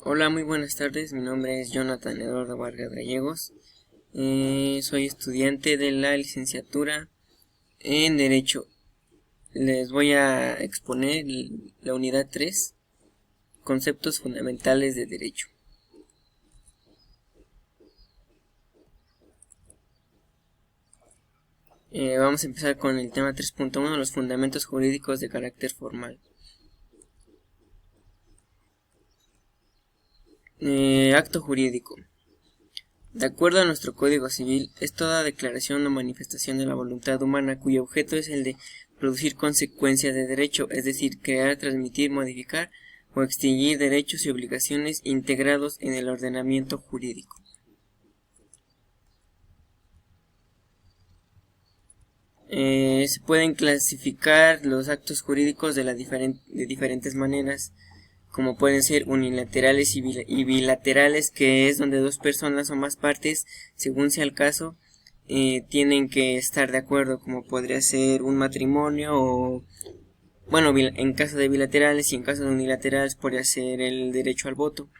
Hola, muy buenas tardes. Mi nombre es Jonathan Eduardo Vargas Gallegos. Soy estudiante de la licenciatura en Derecho. Les voy a exponer la unidad 3, conceptos fundamentales de Derecho. Vamos a empezar con el tema 3.1, los fundamentos jurídicos de carácter formal. Acto jurídico. De acuerdo a nuestro Código Civil, es toda declaración o manifestación de la voluntad humana cuyo objeto es el de producir consecuencias de derecho, es decir, crear, transmitir, modificar o extinguir derechos y obligaciones integrados en el ordenamiento jurídico. Se pueden clasificar los actos jurídicos de diferentes maneras, como pueden ser unilaterales y bilaterales, que es donde dos personas o más partes, según sea el caso, tienen que estar de acuerdo, como podría ser un matrimonio o, bueno, en caso de bilaterales, y en caso de unilaterales podría ser el derecho al voto.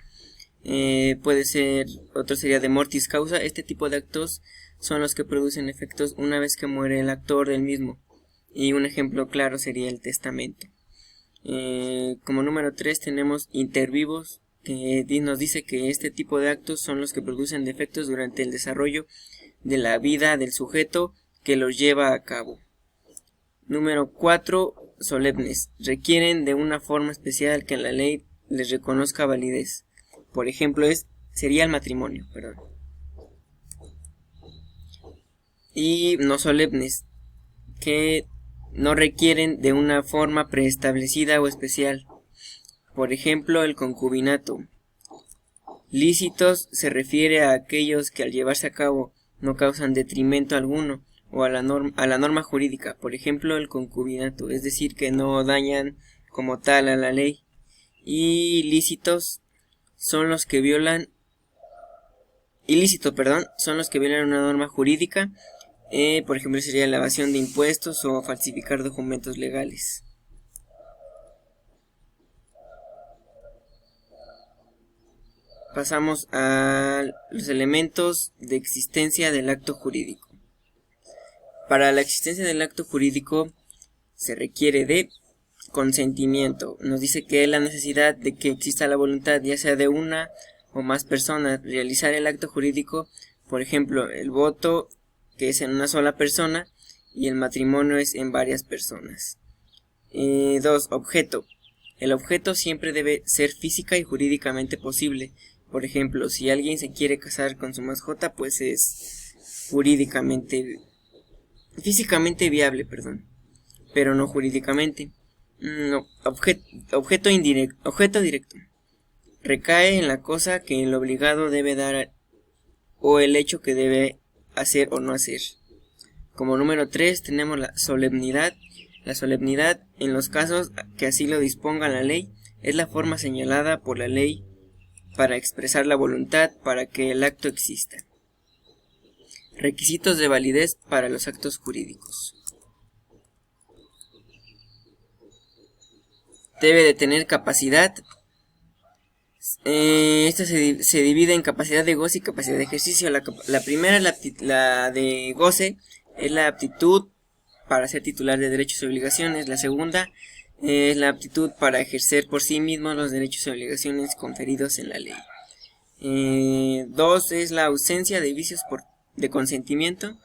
Puede ser, otro sería de mortis causa. Este tipo de actos son los que producen efectos una vez que muere el actor del mismo, y un ejemplo claro sería el testamento. Como número 3 tenemos intervivos, que nos dice que este tipo de actos son los que producen defectos durante el desarrollo de la vida del sujeto que los lleva a cabo. Número 4, solemnes, requieren de una forma especial que en la ley les reconozca validez. Por ejemplo, sería el matrimonio, perdón. Y no solemnes, que no requieren de una forma preestablecida o especial. Por ejemplo, el concubinato. Lícitos se refiere a aquellos que al llevarse a cabo no causan detrimento alguno o a la norma jurídica. Por ejemplo, el concubinato, es decir, que no dañan como tal a la ley. Y ilícitos son los que violan una norma jurídica. Por ejemplo, sería la evasión de impuestos o falsificar documentos legales. Pasamos a los elementos de existencia del acto jurídico. Para la existencia del acto jurídico se requiere de consentimiento. Nos dice que es la necesidad de que exista la voluntad, ya sea de una o más personas, realizar el acto jurídico. Por ejemplo, el voto, que es en una sola persona, y el matrimonio es en varias personas. 2. Objeto. El objeto siempre debe ser física y jurídicamente posible. Por ejemplo, si alguien se quiere casar con su mascota, pues es físicamente viable, pero no jurídicamente. Objeto directo. Recae en la cosa que el obligado debe dar o el hecho que debe hacer o no hacer. Como número 3 tenemos la solemnidad. La solemnidad, en los casos que así lo disponga la ley, es la forma señalada por la ley para expresar la voluntad para que el acto exista. Requisitos de validez para los actos jurídicos. Debe de tener capacidad. Esto se divide en capacidad de goce y capacidad de ejercicio. La primera, la de goce, es la aptitud para ser titular de derechos y obligaciones. La segunda es la aptitud para ejercer por sí mismo los derechos y obligaciones conferidos en la ley. 2 es la ausencia de vicios de consentimiento,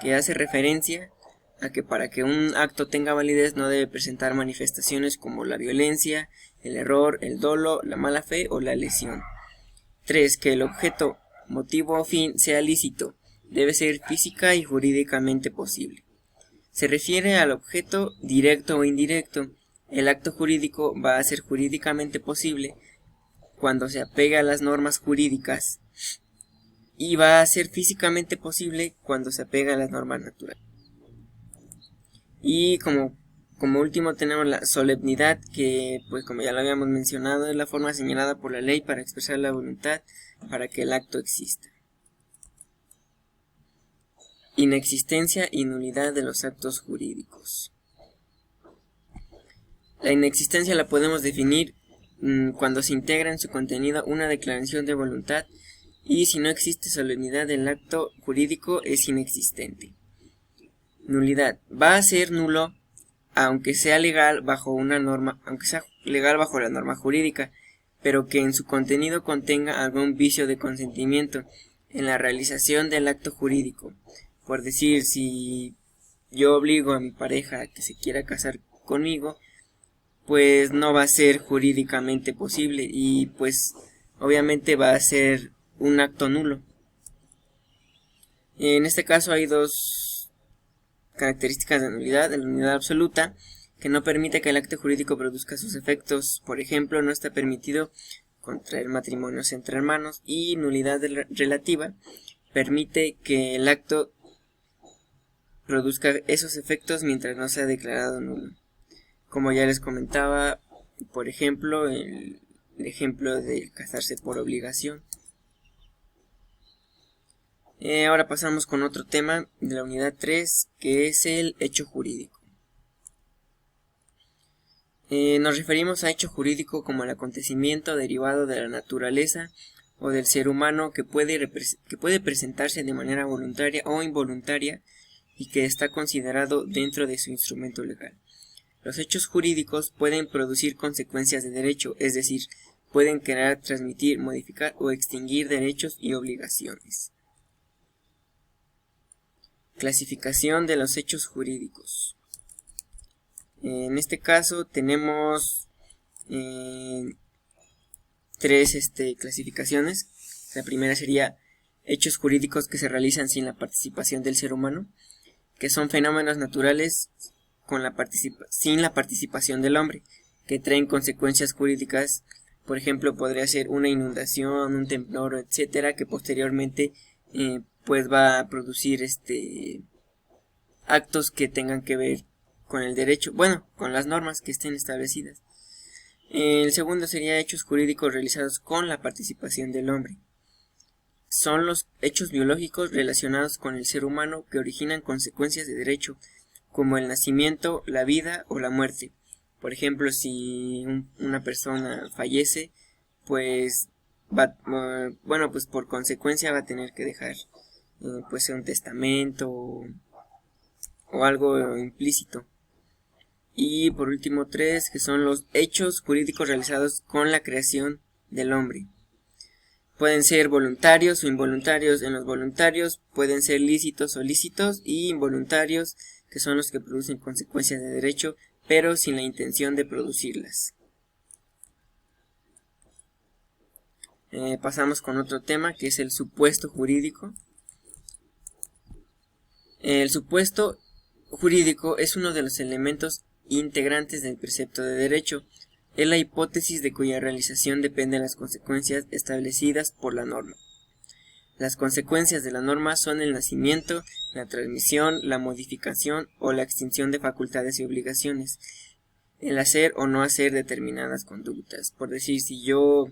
que hace referencia a que para que un acto tenga validez no debe presentar manifestaciones como la violencia, el error, el dolo, la mala fe o la lesión. 3. Que el objeto, motivo o fin sea lícito, debe ser física y jurídicamente posible. Se refiere al objeto directo o indirecto. El acto jurídico va a ser jurídicamente posible cuando se apega a las normas jurídicas, y va a ser físicamente posible cuando se apega a las normas naturales. Y como último tenemos la solemnidad, que pues como ya lo habíamos mencionado, es la forma señalada por la ley para expresar la voluntad para que el acto exista. Inexistencia y nulidad de los actos jurídicos. La inexistencia la podemos definir cuando se integra en su contenido una declaración de voluntad, y si no existe solemnidad del acto jurídico es inexistente. Nulidad. Va a ser nulo aunque sea legal bajo una norma, aunque sea legal bajo la norma jurídica, pero que en su contenido contenga algún vicio de consentimiento en la realización del acto jurídico. Por decir, si yo obligo a mi pareja a que se quiera casar conmigo, pues no va a ser jurídicamente posible y pues obviamente va a ser un acto nulo. En este caso hay dos características de nulidad: la nulidad absoluta, que no permite que el acto jurídico produzca sus efectos. Por ejemplo, no está permitido contraer matrimonios entre hermanos. Y nulidad relativa, permite que el acto produzca esos efectos mientras no sea declarado nulo. Como ya les comentaba, por ejemplo, el ejemplo de casarse por obligación. Ahora pasamos con otro tema de la unidad 3, que es el hecho jurídico. Nos referimos a hecho jurídico como el acontecimiento derivado de la naturaleza o del ser humano que puede presentarse de manera voluntaria o involuntaria y que está considerado dentro de su instrumento legal. Los hechos jurídicos pueden producir consecuencias de derecho, es decir, pueden crear, transmitir, modificar o extinguir derechos y obligaciones. Clasificación de los hechos jurídicos. En este caso tenemos tres clasificaciones. La primera sería hechos jurídicos que se realizan sin la participación del ser humano, que son fenómenos naturales sin la participación del hombre, que traen consecuencias jurídicas. Por ejemplo, podría ser una inundación, un temblor, etcétera, que posteriormente pues va a producir actos que tengan que ver con el derecho, con las normas que estén establecidas. El segundo sería hechos jurídicos realizados con la participación del hombre. Son los hechos biológicos relacionados con el ser humano que originan consecuencias de derecho, como el nacimiento, la vida o la muerte. Por ejemplo, si una persona fallece, pues pues por consecuencia va a tener que dejar pues un testamento o algo implícito. Y por último 3, que son los hechos jurídicos realizados con la creación del hombre. Pueden ser voluntarios o involuntarios. En los voluntarios pueden ser lícitos o lícitos, y involuntarios, que son los que producen consecuencias de derecho, pero sin la intención de producirlas. Pasamos con otro tema, que es el supuesto jurídico. El supuesto jurídico es uno de los elementos integrantes del precepto de derecho. Es la hipótesis de cuya realización dependen las consecuencias establecidas por la norma. Las consecuencias de la norma son el nacimiento, la transmisión, la modificación o la extinción de facultades y obligaciones, el hacer o no hacer determinadas conductas. Por decir, si yo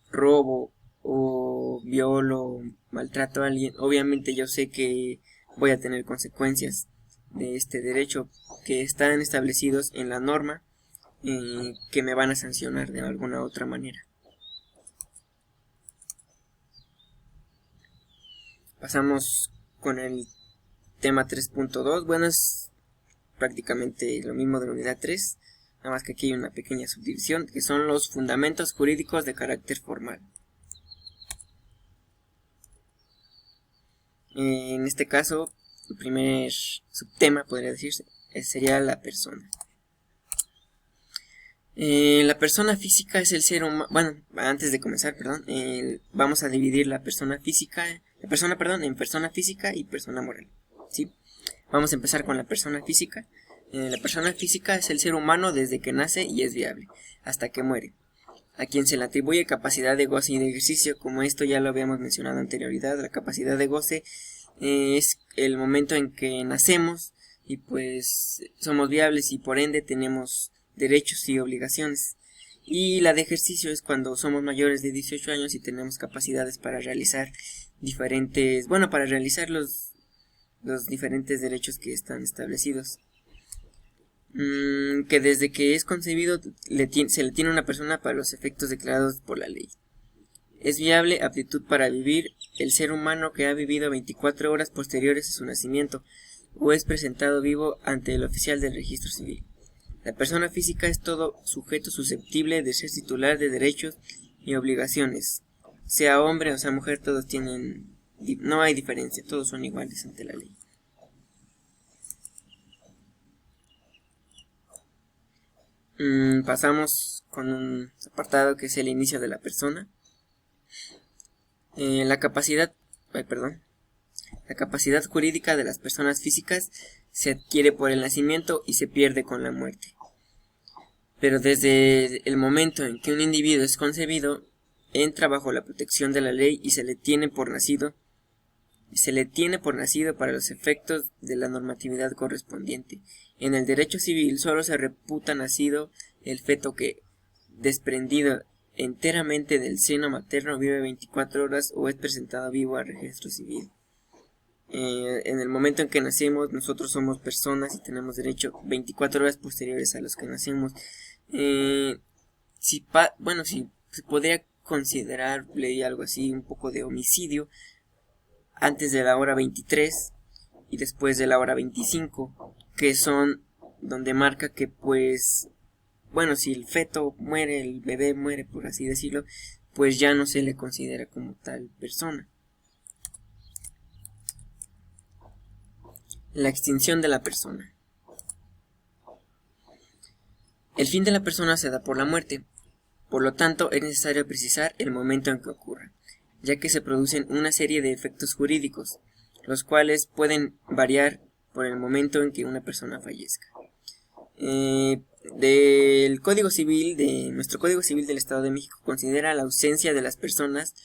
robo o violo, maltrato a alguien, obviamente yo sé que voy a tener consecuencias de este derecho que están establecidos en la norma, que me van a sancionar de alguna otra manera. Pasamos con el tema 3.2. Es prácticamente lo mismo de la unidad 3, nada más que aquí hay una pequeña subdivisión, que son los fundamentos jurídicos de carácter formal. En este caso, el primer subtema, podría decirse, sería la persona. La persona física es el ser humano. Antes de comenzar, vamos a dividir la persona física en persona física y persona moral, ¿sí? Vamos a empezar con la persona física. La persona física es el ser humano desde que nace y es viable hasta que muere, a quien se le atribuye capacidad de goce y de ejercicio. Como esto ya lo habíamos mencionado en anterioridad, la capacidad de goce es el momento en que nacemos y pues somos viables y por ende tenemos derechos y obligaciones. Y la de ejercicio es cuando somos mayores de 18 años y tenemos capacidades para realizar para realizar los diferentes derechos que están establecidos. que desde que es concebido se le tiene a una persona para los efectos declarados por la ley. Es viable aptitud para vivir el ser humano que ha vivido 24 horas posteriores a su nacimiento o es presentado vivo ante el oficial del registro civil. La persona física es todo sujeto susceptible de ser titular de derechos y obligaciones. Sea hombre o sea mujer, todos tienen, no hay diferencia, todos son iguales ante la ley. Pasamos con un apartado que es el inicio de la persona. La capacidad jurídica de las personas físicas se adquiere por el nacimiento y se pierde con la muerte. Pero desde el momento en que un individuo es concebido, entra bajo la protección de la ley y se le tiene por nacido para los efectos de la normatividad correspondiente. En el derecho civil solo se reputa nacido el feto que, desprendido enteramente del seno materno, vive 24 horas o es presentado vivo al registro civil. En el momento en que nacemos, nosotros somos personas y tenemos derecho 24 horas posteriores a los que nacemos. Si se podría considerar, leí algo así, un poco de homicidio antes de la hora 23 y después de la hora 25, que son donde marca que si el feto muere, el bebé muere, por así decirlo, pues ya no se le considera como tal persona. La extinción de la persona. El fin de la persona se da por la muerte, por lo tanto es necesario precisar el momento en que ocurra, ya que se producen una serie de efectos jurídicos, los cuales pueden variar por el momento en que una persona fallezca. Del Código Civil, de nuestro Código Civil del Estado de México, considera la ausencia de las personas,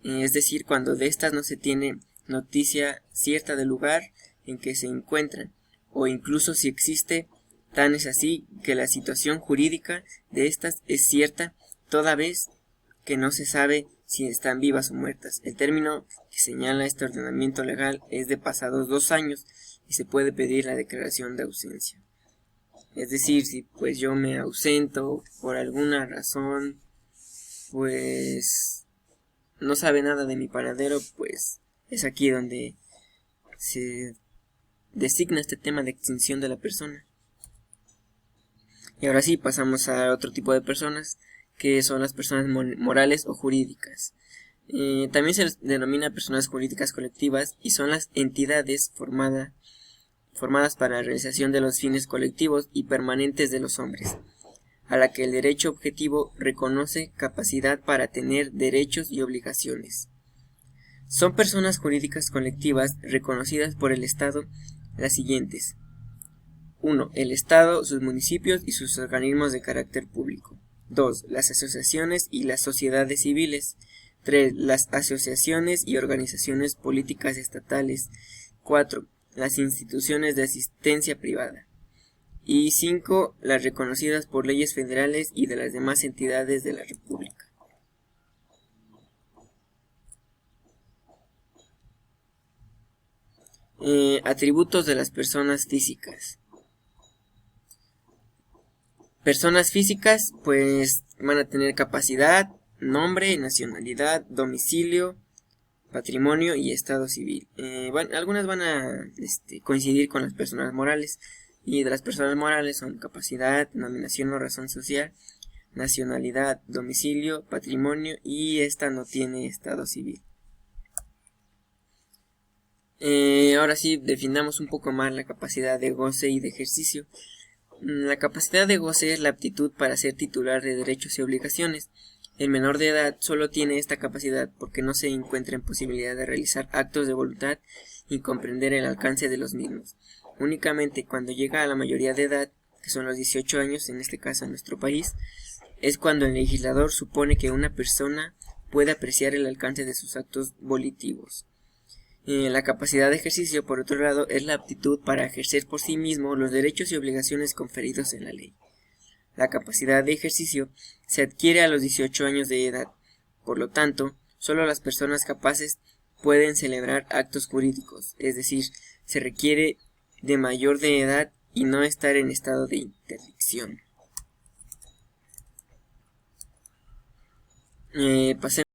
es decir, cuando de estas no se tiene noticia cierta del lugar en que se encuentran, o incluso si existe, tan es así que la situación jurídica de estas es cierta, toda vez que no se sabe si están vivas o muertas. El término que señala este ordenamiento legal es de pasados 2 años y se puede pedir la declaración de ausencia. Es decir, si pues yo me ausento por alguna razón, pues no sabe nada de mi paradero, pues es aquí donde se designa este tema de extinción de la persona. Y ahora sí, pasamos a otro tipo de personas, que son las personas morales o jurídicas. También se les denomina personas jurídicas colectivas y son las entidades formadas para la realización de los fines colectivos y permanentes de los hombres, a la que el derecho objetivo reconoce capacidad para tener derechos y obligaciones. Son personas jurídicas colectivas reconocidas por el Estado las siguientes: 1. El Estado, sus municipios y sus organismos de carácter público. 2. Las asociaciones y las sociedades civiles. 3. Las asociaciones y organizaciones políticas estatales. 4. Las instituciones de asistencia privada. Y 5. Las reconocidas por leyes federales y de las demás entidades de la República. Atributos de las personas físicas. Personas físicas pues van a tener capacidad, nombre, nacionalidad, domicilio, patrimonio y estado civil. Algunas van a coincidir con las personas morales, y de las personas morales son capacidad, nominación o razón social, nacionalidad, domicilio, patrimonio, y esta no tiene estado civil. Ahora sí, definamos un poco más la capacidad de goce y de ejercicio. La capacidad de goce es la aptitud para ser titular de derechos y obligaciones. El menor de edad solo tiene esta capacidad porque no se encuentra en posibilidad de realizar actos de voluntad y comprender el alcance de los mismos. Únicamente cuando llega a la mayoría de edad, que son los 18 años, en este caso en nuestro país, es cuando el legislador supone que una persona puede apreciar el alcance de sus actos volitivos. La capacidad de ejercicio, por otro lado, es la aptitud para ejercer por sí mismo los derechos y obligaciones conferidos en la ley. La capacidad de ejercicio se adquiere a los 18 años de edad. Por lo tanto, solo las personas capaces pueden celebrar actos jurídicos, es decir, se requiere de mayor de edad y no estar en estado de interdicción. Pasemos